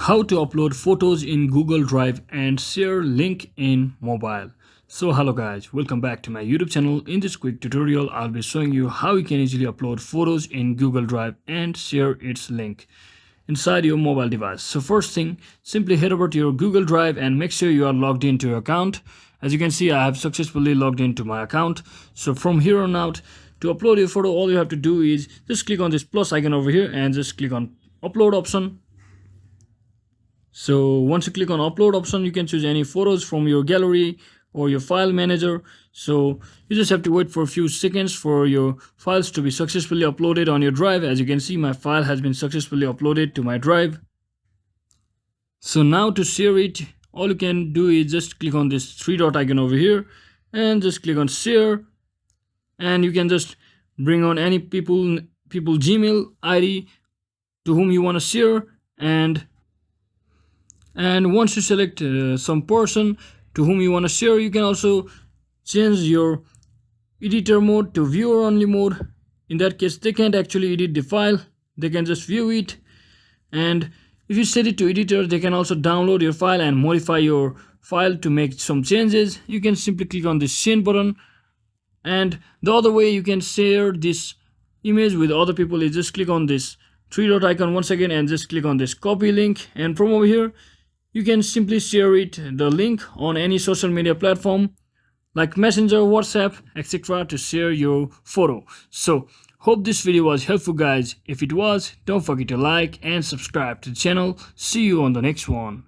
How to upload photos in Google Drive and share link in mobile. So hello guys, welcome back to my YouTube channel. In this quick tutorial I'll be showing you how you can easily upload photos in Google Drive and share its link inside your mobile device. So first thing, simply head over to your Google Drive and make sure you are logged into your account. As you can see, I have successfully logged into my account. So from here on out, to upload your photo, all you have to do is just click on this plus icon over here and just click on upload option. So once you click on upload option, you can choose any photos from your gallery or your file manager. So you just have to wait for a few seconds for your files to be successfully uploaded on your drive. As you can see, my file has been successfully uploaded to my drive. So now to share it, all you can do is just click on this three dot icon over here and just click on share, and you can just bring on any people Gmail ID to whom you want to share, and once you select some person to whom you want to share, you can also change your editor mode to viewer only mode. In that case, they can't actually edit the file, they can just view it. And if you set it to editor, they can also download your file and modify your file to make some changes. You can simply click on this send button. And the other way you can share this image with other people is just click on this three dot icon once again and just click on this copy link, and from over here you can simply share the link on any social media platform like Messenger, WhatsApp, etc. to share your photo. So hope this video was helpful guys. If it was, don't forget to like and subscribe to the channel. See you on the next one.